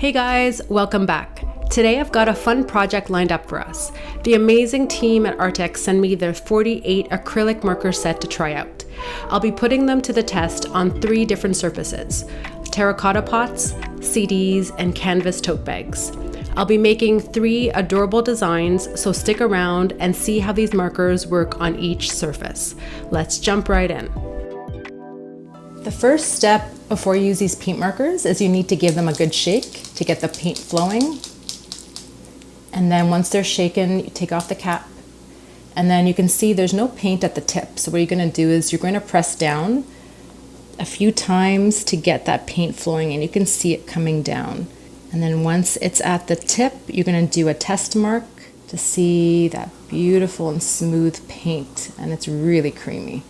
Hey guys, welcome back. Today I've got a fun project lined up for us. The amazing team at Arrtx sent me their 48 acrylic marker set to try out. I'll be putting them to the test on 3 different surfaces: terracotta pots, CDs, and canvas tote bags. I'll be making 3 adorable designs, so stick around and see how these markers work on each surface. Let's jump right in. The first step before you use these paint markers is you need to give them a good shake to get the paint flowing. And then once they're shaken, you take off the cap. And then you can see there's no paint at the tip. So what you're going to do is you're going to press down a few times to get that paint flowing, and you can see it coming down. And then once it's at the tip, you're going to do a test mark to see that beautiful and smooth paint, and it's really creamy.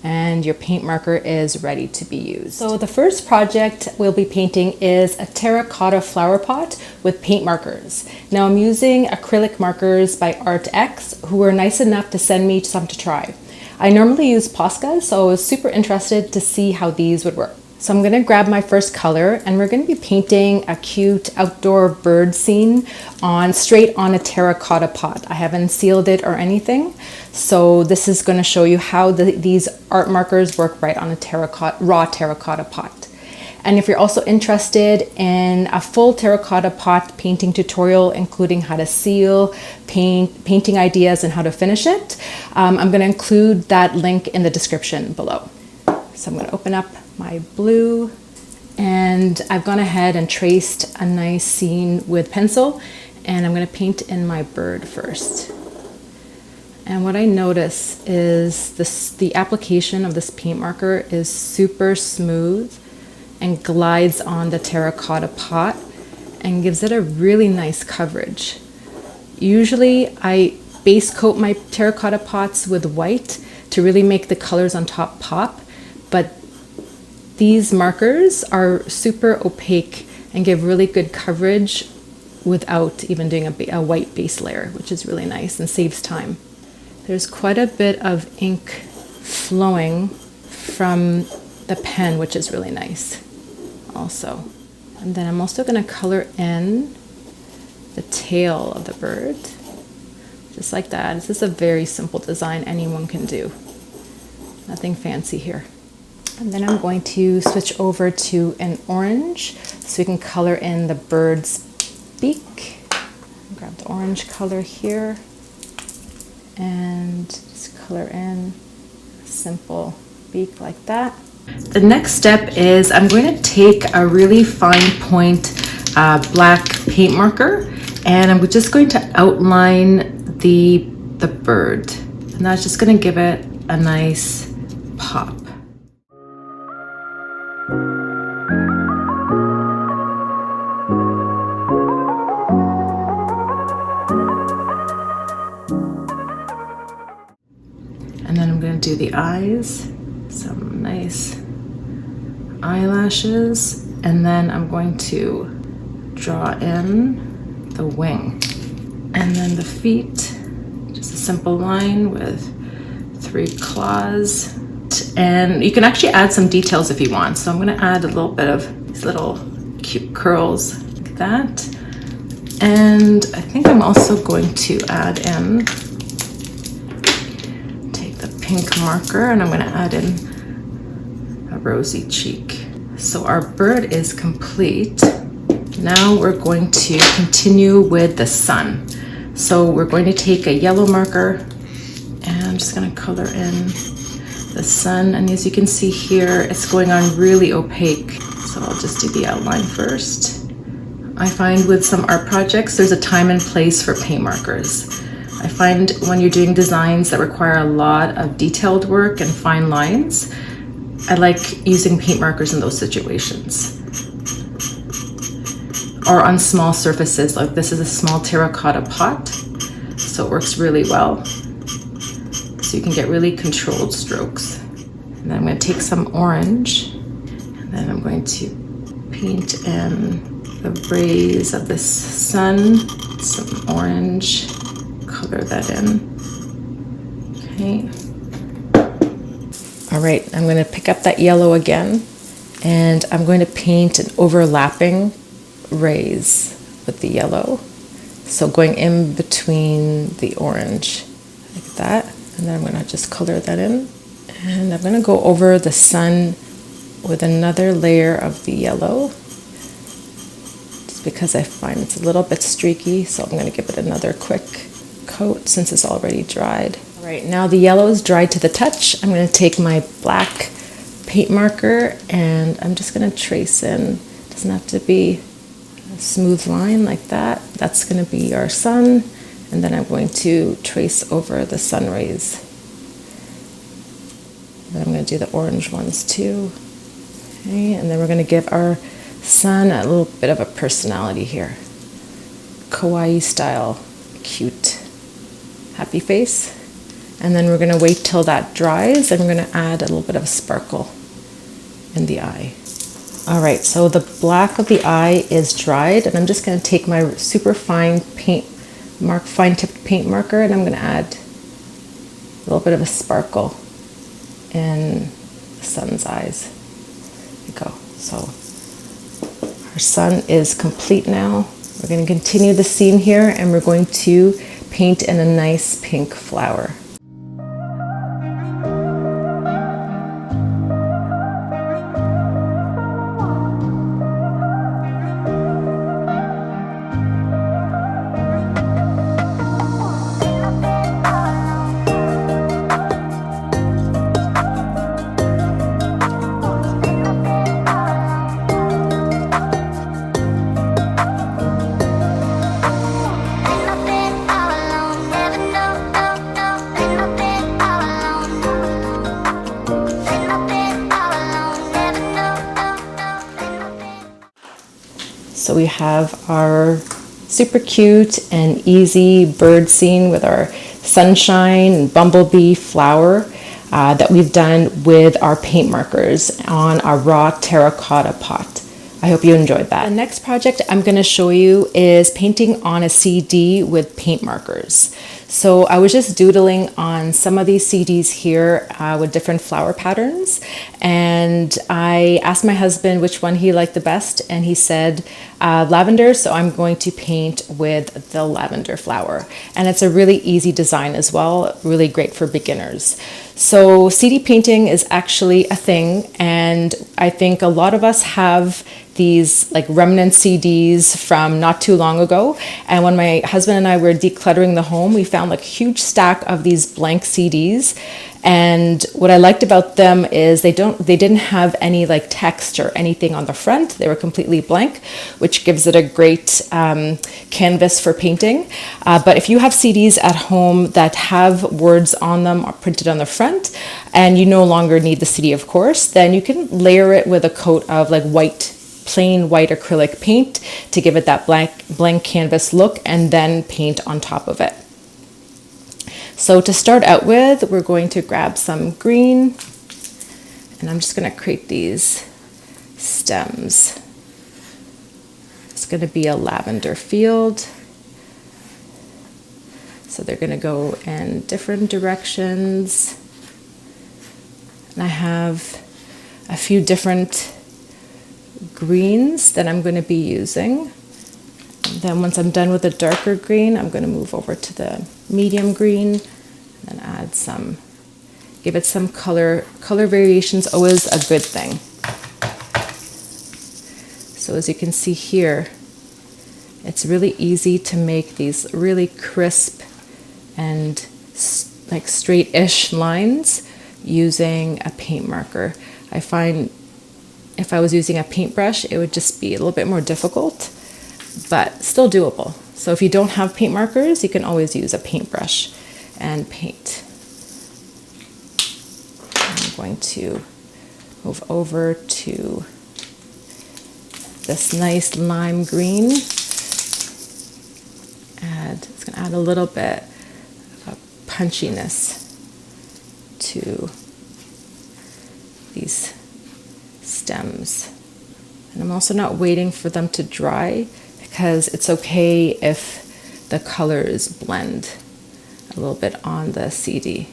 And your paint marker is ready to be used. So the first project we'll be painting is a terracotta flower pot with paint markers. Now I'm using acrylic markers by Arrtx, who were nice enough to send me some to try. I normally use Posca, so I was super interested to see how these would work. So I'm gonna grab my first color, and we're gonna be painting a cute outdoor bird scene straight on a terracotta pot. I haven't sealed it or anything. So this is gonna show you how these art markers work right on a raw terracotta pot. And if you're also interested in a full terracotta pot painting tutorial, including how to seal, painting ideas, and how to finish it, I'm gonna include that link in the description below. So I'm gonna open up my blue, and I've gone ahead and traced a nice scene with pencil, and I'm going to paint in my bird first. And what I notice is the application of this paint marker is super smooth and glides on the terracotta pot and gives it a really nice coverage. Usually I base coat my terracotta pots with white to really make the colors on top pop, but these markers are super opaque and give really good coverage without even doing a white base layer, which is really nice and saves time. There's quite a bit of ink flowing from the pen, which is really nice also. And then I'm also going to color in the tail of the bird, just like that. This is a very simple design anyone can do. Nothing fancy here. And then I'm going to switch over to an orange so we can color in the bird's beak. Grab the orange color here and just color in a simple beak like that. The next step is I'm going to take a really fine point black paint marker, and I'm just going to outline the bird. And that's just going to give it a nice pop. And then I'm going to do the eyes, some nice eyelashes, and then I'm going to draw in the wing. And then the feet, just a simple line with 3 claws. And you can actually add some details if you want. So I'm going to add a little bit of these little cute curls like that. And I think I'm also going to add in, take the pink marker, and I'm going to add in a rosy cheek. So our bird is complete. Now we're going to continue with the sun. So we're going to take a yellow marker, and I'm just going to color in the sun, and as you can see here, it's going on really opaque. So I'll just do the outline first. I find with some art projects, there's a time and place for paint markers. I find when you're doing designs that require a lot of detailed work and fine lines, I like using paint markers in those situations. Or on small surfaces, like this is a small terracotta pot, so it works really well. So you can get really controlled strokes. And then I'm going to take some orange, and then I'm going to paint in the rays of the sun, some orange, color that in. Okay. All right, I'm going to pick up that yellow again, and I'm going to paint an overlapping rays with the yellow. So going in between the orange, like that. And then I'm gonna just color that in. And I'm gonna go over the sun with another layer of the yellow, just because I find it's a little bit streaky. So I'm gonna give it another quick coat since it's already dried. All right, now the yellow is dried to the touch. I'm gonna take my black paint marker and I'm just gonna trace in. It doesn't have to be a smooth line like that. That's gonna be our sun. And then I'm going to trace over the sun rays. Then I'm gonna do the orange ones too. Okay, and then we're gonna give our sun a little bit of a personality here. Kawaii style, cute, happy face. And then we're gonna wait till that dries and we're gonna add a little bit of sparkle in the eye. All right, so the black of the eye is dried and I'm just gonna take my super fine fine tipped paint marker and I'm gonna add a little bit of a sparkle in the sun's eyes. There you go. So our sun is complete now. We're gonna continue the scene here and we're going to paint in a nice pink flower. So we have our super cute and easy bird scene with our sunshine and bumblebee flower that we've done with our paint markers on our raw terracotta pot. I hope you enjoyed that. The next project I'm going to show you is painting on a CD with paint markers. So I was just doodling on some of these CDs here with different flower patterns, and I asked my husband which one he liked the best, and he said lavender, so I'm going to paint with the lavender flower. And it's a really easy design as well, really great for beginners. So CD painting is actually a thing, and I think a lot of us have these like remnant CDs from not too long ago. And when my husband and I were decluttering the home, we found like a huge stack of these blank CDs. And what I liked about them is they didn't have any like text or anything on the front. They were completely blank, which gives it a great canvas for painting. But if you have CDs at home that have words on them or printed on the front, and you no longer need the CD, of course, then you can layer it with a coat of like plain white acrylic paint to give it that blank canvas look, and then paint on top of it. So to start out with, we're going to grab some green, and I'm just going to create these stems. It's going to be a lavender field. So they're going to go in different directions. And I have a few different greens that I'm going to be using. And then once I'm done with the darker green, I'm going to move over to the medium green and add some, give it some color. Color variation is always a good thing. So as you can see here, it's really easy to make these really crisp and like straight-ish lines using a paint marker. I find if I was using a paintbrush, it would just be a little bit more difficult, but still doable. So if you don't have paint markers, you can always use a paintbrush and paint. I'm going to move over to this nice lime green. It's going to add a little bit of a punchiness to these stems. And I'm also not waiting for them to dry, because it's okay if the colors blend a little bit on the CD.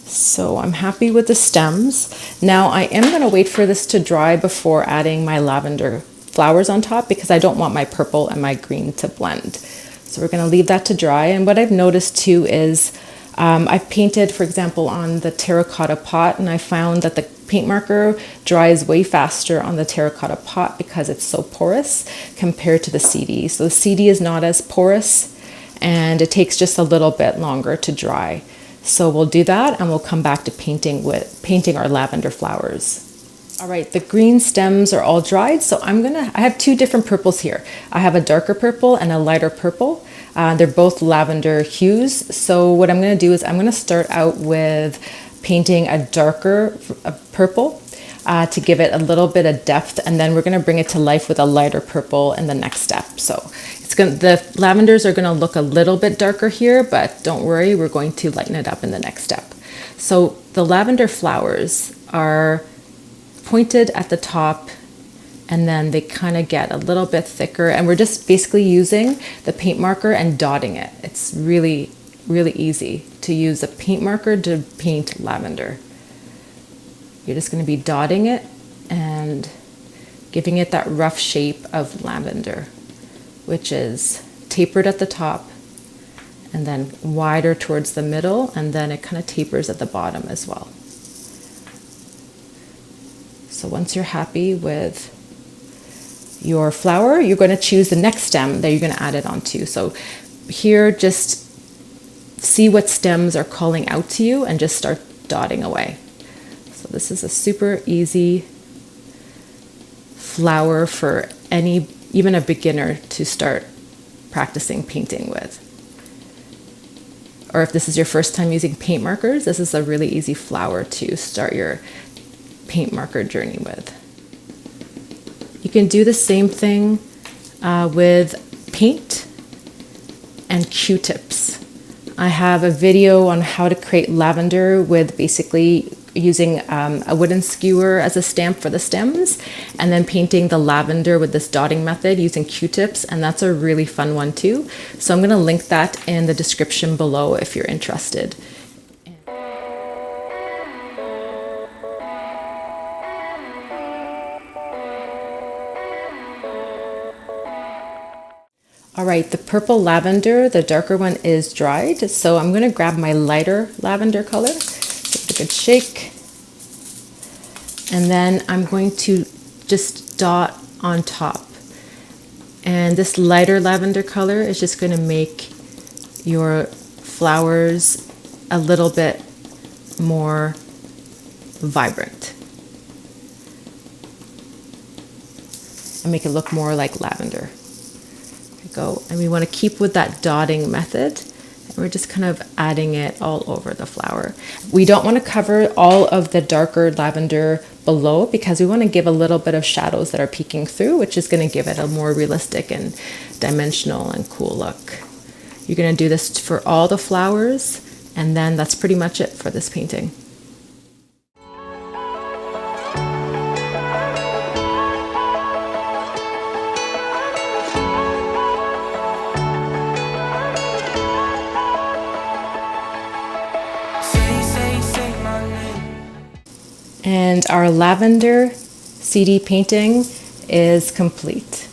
So I'm happy with the stems. Now I am going to wait for this to dry before adding my lavender flowers on top because I don't want my purple and my green to blend. So we're going to leave that to dry. And what I've noticed too is I've painted, for example, on the terracotta pot, and I found that the paint marker dries way faster on the terracotta pot because it's so porous compared to the CD. So the CD is not as porous and it takes just a little bit longer to dry. So we'll do that and we'll come back to painting our lavender flowers. All right, the green stems are all dried. So I have two different purples here. I have a darker purple and a lighter purple. They're both lavender hues. So what I'm going to do is I'm going to start out with painting a darker purple to give it a little bit of depth, and then we're going to bring it to life with a lighter purple in the next step. So the lavenders are going to look a little bit darker here, but don't worry, we're going to lighten it up in the next step. So the lavender flowers are pointed at the top, and then they kind of get a little bit thicker, and we're just basically using the paint marker and dotting it. It's really, really easy to use a paint marker to paint lavender. You're just going to be dotting it and giving it that rough shape of lavender, which is tapered at the top and then wider towards the middle, and then it kind of tapers at the bottom as well. So once you're happy with your flower, you're going to choose the next stem that you're going to add it onto. So here, just see what stems are calling out to you and just start dotting away. So this is a super easy flower for even a beginner to start practicing painting with. Or if this is your first time using paint markers, this is a really easy flower to start your paint marker journey with. You can do the same thing with paint and Q-tips. I have a video on how to create lavender with basically using a wooden skewer as a stamp for the stems, and then painting the lavender with this dotting method using Q-tips, and that's a really fun one too. So I'm going to link that in the description below if you're interested. All right, the purple lavender, the darker one, is dried. So I'm going to grab my lighter lavender color, give it a good shake. And then I'm going to just dot on top. And this lighter lavender color is just going to make your flowers a little bit more vibrant and make it look more like lavender. Go, and we want to keep with that dotting method, and we're just kind of adding it all over the flower. We don't want to cover all of the darker lavender below because we want to give a little bit of shadows that are peeking through, which is going to give it a more realistic and dimensional and cool look. You're going to do this for all the flowers, and then that's pretty much it for this painting. And our lavender CD painting is complete.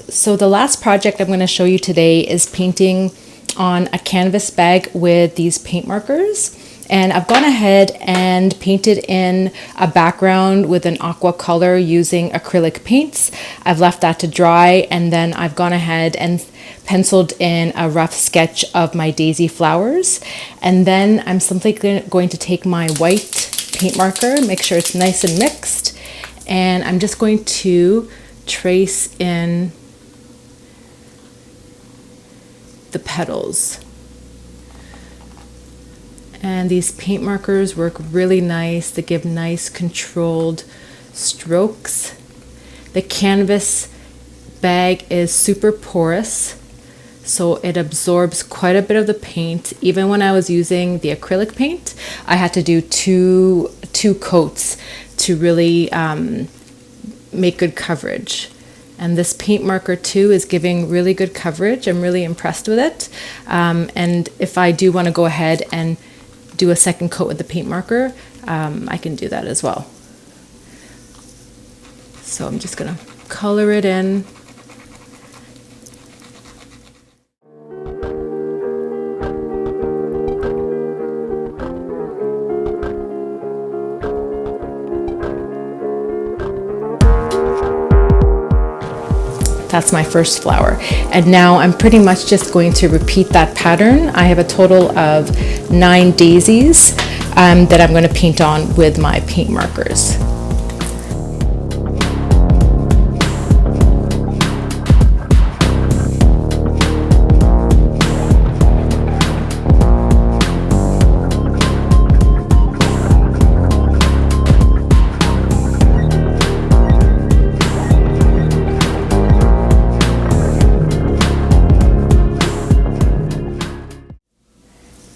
So the last project I'm going to show you today is painting on a canvas bag with these paint markers. And I've gone ahead and painted in a background with an aqua color using acrylic paints. I've left that to dry, and then I've gone ahead and penciled in a rough sketch of my daisy flowers. And then I'm simply going to take my white paint marker, make sure it's nice and mixed, and I'm just going to trace in the petals. And these paint markers work really nice. They give nice controlled strokes. The canvas bag is super porous, so it absorbs quite a bit of the paint. Even when I was using the acrylic paint, I had to do two coats to really make good coverage. And this paint marker too is giving really good coverage. I'm really impressed with it. And if I do want to go ahead and do a second coat with the paint marker, I can do that as well. So I'm just gonna color it in. That's my first flower. And now I'm pretty much just going to repeat that pattern. I have a total of 9 daisies that I'm going to paint on with my paint markers.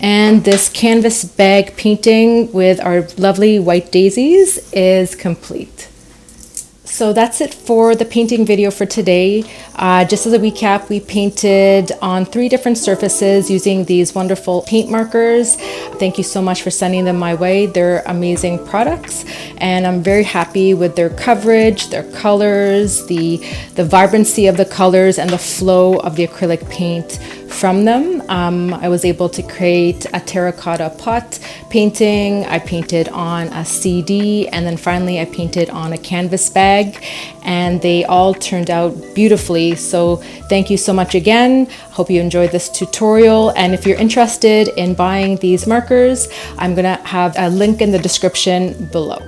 And this canvas bag painting with our lovely white daisies is complete. So that's it for the painting video for today. Just as a recap, we painted on 3 different surfaces using these wonderful paint markers. Thank you so much for sending them my way. They're amazing products, and I'm very happy with their coverage, their colors, the vibrancy of the colors, and the flow of the acrylic paint from them. I was able to create a terracotta pot painting. I painted on a CD, and then finally I painted on a canvas bag, and they all turned out beautifully. So thank you so much again. Hope you enjoyed this tutorial, and if you're interested in buying these markers, I'm gonna have a link in the description below.